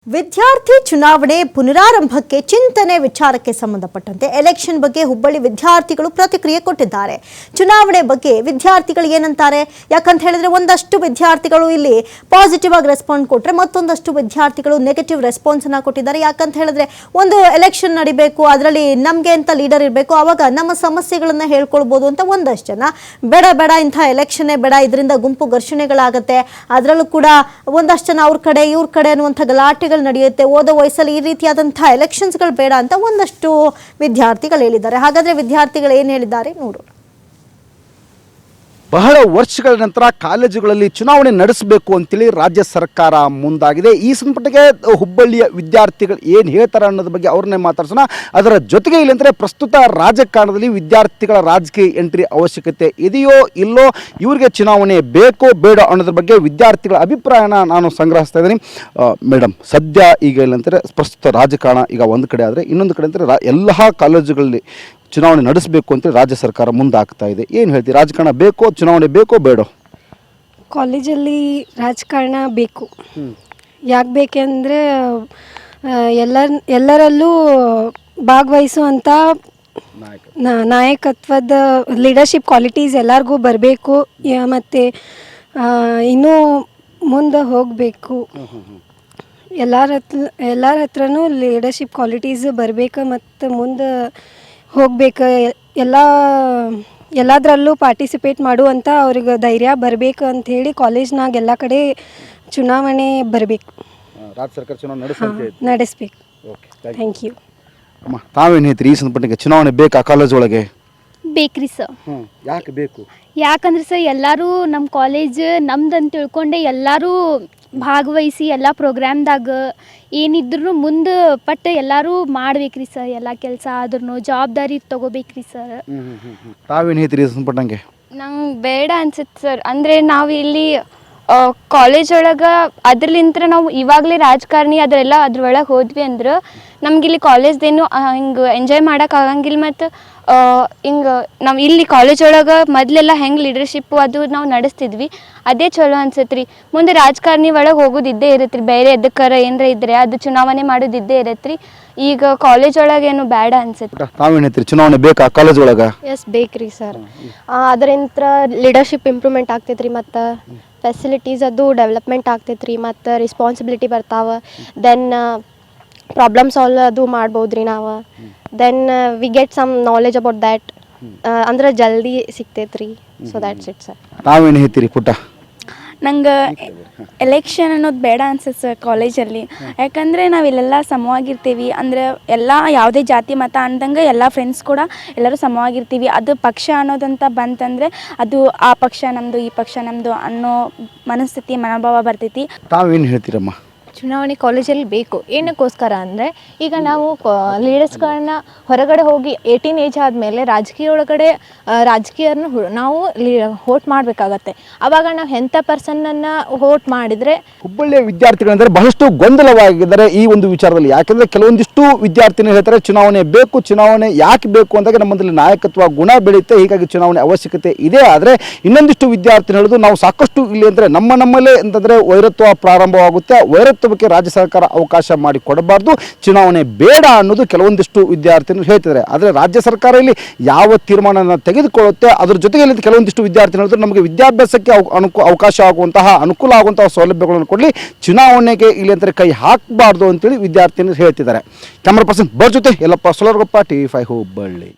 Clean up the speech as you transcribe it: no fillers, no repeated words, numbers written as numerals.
ವಿದ್ಯಾರ್ಥಿ ಚುನಾವಣೆ ಪುನರಾರಂಭಕ್ಕೆ ಚಿಂತನೆ ವಿಚಾರಕ್ಕೆ ಸಂಬಂಧಪಟ್ಟಂತೆ ಎಲೆಕ್ಷನ್ ಬಗ್ಗೆ ಹುಬ್ಬಳ್ಳಿ ವಿದ್ಯಾರ್ಥಿಗಳು ಪ್ರತಿಕ್ರಿಯೆ ಕೊಟ್ಟಿದ್ದಾರೆ. ಚುನಾವಣೆ ಬಗ್ಗೆ ವಿದ್ಯಾರ್ಥಿಗಳು ಏನಂತಾರೆ ಯಾಕಂತ ಹೇಳಿದ್ರೆ ಒಂದಷ್ಟು ವಿದ್ಯಾರ್ಥಿಗಳು ಇಲ್ಲಿ ಪಾಸಿಟಿವ್ ಆಗಿ ರೆಸ್ಪಾನ್ಸ್ ಕೊಟ್ಟರೆ ಮತ್ತೊಂದಷ್ಟು ವಿದ್ಯಾರ್ಥಿಗಳು ನೆಗೆಟಿವ್ ರೆಸ್ಪಾನ್ಸ್ ಅನ್ನು ಕೊಟ್ಟಿದ್ದಾರೆ. ಯಾಕಂತ ಹೇಳಿದ್ರೆ ಒಂದು ಎಲೆಕ್ಷನ್ ನಡಿಬೇಕು, ಅದರಲ್ಲಿ ನಮಗೆ ಅಂತ ಲೀಡರ್ ಇರಬೇಕು, ಆವಾಗ ನಮ್ಮ ಸಮಸ್ಯೆಗಳನ್ನು ಹೇಳ್ಕೊಳ್ಬೋದು ಅಂತ ಒಂದಷ್ಟು ಜನ ಬೇಡ ಇಂಥ ಎಲೆಕ್ಷನ್ನೇ ಬೇಡ, ಇದರಿಂದ ಗುಂಪು ಘರ್ಷಣೆಗಳಾಗುತ್ತೆ, ಅದರಲ್ಲೂ ಕೂಡ ಒಂದಷ್ಟು ಜನ ಅವ್ರ ಕಡೆ ಇವ್ರ ಕಡೆ ಅನ್ನುವಂಥ ಗಲಾಟೆ ನಡೆಯುತ್ತೆ, ಓದೋ ವಯಸ್ಸಲ್ಲಿ ಈ ರೀತಿಯಾದಂತಹ ಎಲೆಕ್ಷನ್ಸ್ಗಳು ಬೇಡ ಅಂತ ಒಂದಷ್ಟು ವಿದ್ಯಾರ್ಥಿಗಳು ಹೇಳಿದ್ದಾರೆ. ಹಾಗಾದ್ರೆ ವಿದ್ಯಾರ್ಥಿಗಳು ಏನು ಹೇಳಿದ್ದಾರೆ ನೋಡೋಣ. ಬಹಳ ವರ್ಷಗಳ ನಂತರ ಕಾಲೇಜುಗಳಲ್ಲಿ ಚುನಾವಣೆ ನಡೆಸಬೇಕು ಅಂತೇಳಿ ರಾಜ್ಯ ಸರ್ಕಾರ ಮುಂದಾಗಿದೆ. ಈ ಸಂಪಟ್ಟಿಗೆ ಹುಬ್ಬಳ್ಳಿಯ ವಿದ್ಯಾರ್ಥಿಗಳು ಏನು ಹೇಳ್ತಾರೆ ಅನ್ನೋದ್ರ ಬಗ್ಗೆ ಅವ್ರನ್ನೇ ಮಾತಾಡ್ಸೋಣ. ಅದರ ಜೊತೆಗೆ ಇಲ್ಲಂದರೆ ಪ್ರಸ್ತುತ ರಾಜಕಾರಣದಲ್ಲಿ ವಿದ್ಯಾರ್ಥಿಗಳ ರಾಜಕೀಯ ಎಂಟ್ರಿ ಅವಶ್ಯಕತೆ ಇದೆಯೋ ಇಲ್ಲೋ, ಇವರಿಗೆ ಚುನಾವಣೆ ಬೇಕೋ ಬೇಡ ಅನ್ನೋದ್ರ ಬಗ್ಗೆ ವಿದ್ಯಾರ್ಥಿಗಳ ಅಭಿಪ್ರಾಯನ ನಾನು ಸಂಗ್ರಹಿಸ್ತಾ ಇದ್ದೀನಿ. ಮೇಡಮ್, ಸದ್ಯ ಈಗ ಇಲ್ಲಂದರೆ ಪ್ರಸ್ತುತ ರಾಜಕಾರಣ ಈಗ ಒಂದು ಕಡೆ ಆದರೆ, ಇನ್ನೊಂದು ಕಡೆ ಅಂದರೆ ಎಲ್ಲ ಕಾಲೇಜುಗಳಲ್ಲಿ ಚುನಾವಣೆ ನಡೆಸಬೇಕು ಅಂತ ರಾಜ್ಯ ಸರ್ಕಾರ ಮುಂದಾಗ್ತಾ ಇದೆ. ಏನು ಹೇಳ್ತೀವಿ, ರಾಜಕಾರಣ ಬೇಕೋ, ಚುನಾವಣೆ ಬೇಕೋ ಬೇಡೋ? ಕಾಲೇಜಲ್ಲಿ ರಾಜಕಾರಣ ಬೇಕು. ಯಾಕೆ ಬೇಕೆಂದರೆ ಎಲ್ಲರಲ್ಲೂ ಭಾಗವಹಿಸುವಂಥ ನಾಯಕತ್ವದ ಲೀಡರ್ಶಿಪ್ ಕ್ವಾಲಿಟೀಸ್ ಎಲ್ಲರಿಗೂ ಬರಬೇಕು, ಮತ್ತು ಇನ್ನೂ ಮುಂದೆ ಹೋಗಬೇಕು. ಎಲ್ಲರ ಹತ್ರನೂ ಲೀಡರ್ಶಿಪ್ ಕ್ವಾಲಿಟೀಸ್ ಬರಬೇಕು ಮತ್ತು ಮುಂದೆ ಹೋಗ್ಬೇಕು. ಎಲ್ಲದರಲ್ಲೂ ಪಾರ್ಟಿಸಿಪೇಟ್ ಮಾಡುವಂಥ ಅವ್ರಿಗೆ ಧೈರ್ಯ ಬರಬೇಕು ಅಂಥೇಳಿ ಕಾಲೇಜ್ನಾಗ ಎಲ್ಲ ಕಡೆ ಚುನಾವಣೆ ಬರಬೇಕು, ರಾಜ್ಯ ಸರ್ಕಾರ ಚುನಾವಣೆ ನಡೆಸಬೇಕು. Thank you. ಅಮ್ಮ, ತಾವೇನು ಹೇಳ್ತೀರಿ ಈ ಸಂದರ್ಭಕ್ಕೆ? ಚುನಾವಣೆ ಬೇಕಾ ಕಾಲೇಜ್ ಒಳಗೆ? ಬೇಕ್ರಿ ಸರ್. ಯಾಕೆ ಬೇಕು? ಯಾಕಂದ್ರೆ ಸರ್ ಎಲ್ಲರೂ ನಮ್ಮ ಕಾಲೇಜ್ ನಮ್ದಂತ ತಿಳ್ಕೊಂಡೆ ಎಲ್ಲರೂ ಭಾಗವಹಿಸಿ ಎಲ್ಲ ಪ್ರೋಗ್ರಾಮ್ದಾಗ ಏನಿದ್ರು ಮುಂದೆ ಪಟ್ಟು ಎಲ್ಲರೂ ಮಾಡ್ಬೇಕ್ರಿ ಸರ್. ಎಲ್ಲ ಕೆಲಸ ಆದ್ರೂ ಜವಾಬ್ದಾರಿ ತೊಗೋಬೇಕ್ರಿ ಸರ್. ತಾವೇನು ಹೇಳ್ತೀರಿ ಸಂಪಟ್ಟಂಗೆ? ನಂಗೆ ಬೇಡ ಅನ್ಸುತ್ತೆ ಸರ್. ಅಂದರೆ ನಾವು ಇಲ್ಲಿ ಕಾಲೇಜ್ ಒಳಗೆ ಅದ್ರಲಿಂತ್ರ ನಾವು ಇವಾಗಲೇ ರಾಜಕಾರಣಿ ಅದರೆಲ್ಲ ಅದ್ರೊಳಗೆ ಹೋದ್ವಿ ಅಂದ್ರೆ ನಮಗಿಲ್ಲಿ ಕಾಲೇಜ್ದೇನು ಹಿಂಗೆ ಎಂಜಾಯ್ ಮಾಡೋಕೆ ಆಗಂಗಿಲ್ಲ. ಮತ್ತು ಹಿಂಗೆ ನಾವು ಇಲ್ಲಿ ಕಾಲೇಜ್ ಒಳಗೆ ಮೊದಲೆಲ್ಲ ಹೆಂಗೆ ಲೀಡರ್ಶಿಪ್ಪು ಅದು ನಾವು ನಡೆಸ್ತಿದ್ವಿ, ಅದೇ ಚಲೋ ಅನ್ಸತ್ತೆ ರೀ. ಮುಂದೆ ರಾಜಕಾರಣಿ ಒಳಗೆ ಹೋಗೋದಿದ್ದೇ ಇರುತ್ತೆ ರೀ, ಬೇರೆ ಎದಕ್ಕಾರ ಏನರ ಇದ್ದರೆ ಅದು ಚುನಾವಣೆ ಮಾಡೋದಿದ್ದೇ ಇರತ್ತೆ ರೀ. ಈಗ ಕಾಲೇಜ್ ಒಳಗೆ ಏನು ಬೇಡ ಅನ್ಸುತ್ತೆ. ತಾವೇನು ಹೇಳ್ತೀರಿ, ಚುನಾವಣೆ ಬೇಕಾ ಕಾಲೇಜ್ ಒಳಗೆ? ಎಸ್ ಬೇಕ್ರಿ ಸರ್. ಅದರಿಂದ ಲೀಡರ್ಶಿಪ್ ಇಂಪ್ರೂವ್ಮೆಂಟ್ ಆಗ್ತೈತೆ ರೀ, ಮತ್ತು ಫೆಸಿಲಿಟೀಸ್ ಅದು ಡೆವಲಪ್ಮೆಂಟ್ ಆಗ್ತೈತೆ ರೀ, ಮತ್ತು ರೆಸ್ಪಾನ್ಸಿಬಿಲಿಟಿ ಬರ್ತಾವೆ. ದೆನ್ ಪ್ರಾಬ್ಲಮ್ ಸಾಲ್ವ್ ಅದು ಮಾಡ್ಬೋದು ರೀ ನಾವು. Then we get some knowledge about that, ಅಂದ್ರೆ ಜಲ್ದಿ ಸಿಗ್ತೈತೆ ರೀ. So that's it sir. ತಾವೇನು ಹೇಳ್ತೀರಿ ಪುಟ್ಟ? ನಂಗೆ ಎಲೆಕ್ಷನ್ ಅನ್ನೋದು ಬೇಡ ಅನ್ಸುತ್ತೆ ಸರ್ ಕಾಲೇಜಲ್ಲಿ. ಯಾಕಂದರೆ ನಾವು ಇಲ್ಲೆಲ್ಲ ಸಮವಾಗಿರ್ತೀವಿ, ಅಂದರೆ ಎಲ್ಲ ಯಾವುದೇ ಜಾತಿ ಮತ ಅಂದಂಗೆ ಎಲ್ಲ ಫ್ರೆಂಡ್ಸ್ ಕೂಡ ಎಲ್ಲರೂ ಸಮವಾಗಿರ್ತೀವಿ. ಅದು ಪಕ್ಷ ಅನ್ನೋದಂತ ಬಂತಂದರೆ ಅದು ಆ ಪಕ್ಷ ನಮ್ಮದು ಈ ಪಕ್ಷ ನಮ್ಮದು ಅನ್ನೋ ಮನಸ್ಥಿತಿ ಮನೋಭಾವ ಬರ್ತೈತಿ. ತಾವೇನು ಹೇಳ್ತೀರಮ್ಮ? ಚುನಾವಣೆ ಕಾಲೇಜಲ್ಲಿ ಬೇಕು. ಏನಕ್ಕೋಸ್ಕರ ಅಂದರೆ ಈಗ ನಾವು ಲೀಡರ್ಸ್ಗಳನ್ನ ಹೊರಗಡೆ ಹೋಗಿ 18 ಏಜ್ ಆದಮೇಲೆ ರಾಜಕೀಯರನ್ನ ನಾವು ವೋಟ್ ಮಾಡಬೇಕಾಗತ್ತೆ. ಆವಾಗ ನಾವು ಎಂಥ ಪರ್ಸನ್ನನ್ನು ವೋಟ್ ಮಾಡಿದರೆ. ಹುಬ್ಬಳ್ಳಿಯ ವಿದ್ಯಾರ್ಥಿಗಳಂದರೆ ಬಹಳಷ್ಟು ಗೊಂದಲವಾಗಿದ್ದಾರೆ ಈ ಒಂದು ವಿಚಾರದಲ್ಲಿ. ಯಾಕೆಂದರೆ ಕೆಲವೊಂದಿಷ್ಟು ವಿದ್ಯಾರ್ಥಿಗಳು ಹೇಳ್ತಾರೆ ಚುನಾವಣೆ ಬೇಕು, ಚುನಾವಣೆ ಯಾಕೆ ಬೇಕು ಅಂದಾಗ ನಮ್ಮಲ್ಲಿ ನಾಯಕತ್ವ ಗುಣ ಬೆಳೆಯುತ್ತೆ, ಹೀಗಾಗಿ ಚುನಾವಣೆ ಅವಶ್ಯಕತೆ ಇದೆ. ಆದರೆ ಇನ್ನೊಂದಿಷ್ಟು ವಿದ್ಯಾರ್ಥಿಗಳು ಹೇಳೋದು ನಾವು ಸಾಕಷ್ಟು ಇಲ್ಲಿ ಅಂದರೆ ನಮ್ಮಲ್ಲೇ ಅಂತಂದರೆ ವೈರತ್ವ ಪ್ರಾರಂಭವಾಗುತ್ತೆ, ವೈರತ್ವಕ್ಕೆ ರಾಜ್ಯ ಸರ್ಕಾರ ಅವಕಾಶ ಮಾಡಿ ಕೊಡಬಾರ್ದು, ಚುನಾವಣೆ ಬೇಡ ಅನ್ನೋದು ಕೆಲವೊಂದಿಷ್ಟು ವಿದ್ಯಾರ್ಥಿಗಳು ಹೇಳ್ತಿದ್ದಾರೆ. ಆದರೆ ರಾಜ್ಯ ಸರ್ಕಾರ ಇಲ್ಲಿ ಯಾವ ತೀರ್ಮಾನ ತೆಗೆದುಕೊಳ್ಳುತ್ತೆ, ಅದರ ಜೊತೆಗೆ ಕೆಲವೊಂದಿಷ್ಟು ವಿದ್ಯಾರ್ಥಿಗಳು ನಮಗೆ ವಿದ್ಯಾಭ್ಯಾಸಕ್ಕೆ ಅವಕಾಶ ಆಗುವಂತಹ ಅನುಕೂಲ ಆಗುವಂತಹ ಸೌಲಭ್ಯಗಳನ್ನು ಕೊಡಲಿ, ಚುನಾವಣೆಗೆ ಇಲ್ಲಿ ಅಂದರೆ ಕೈ ಹಾಕಬಾರ್ದು ಅಂತೇಳಿ ವಿದ್ಯಾರ್ಥಿಗಳು ಹೇಳ್ತಿದ್ದಾರೆ. ಕ್ಯಾಮರಾ ಪರ್ಸನ್ ಬರ್ ಜೊತೆ ಯಲ್ಲಪ್ಪ ಸೊಲರ್ಗೊಪ್ಪ, TV5 ಹುಬ್ಬಳ್ಳಿ.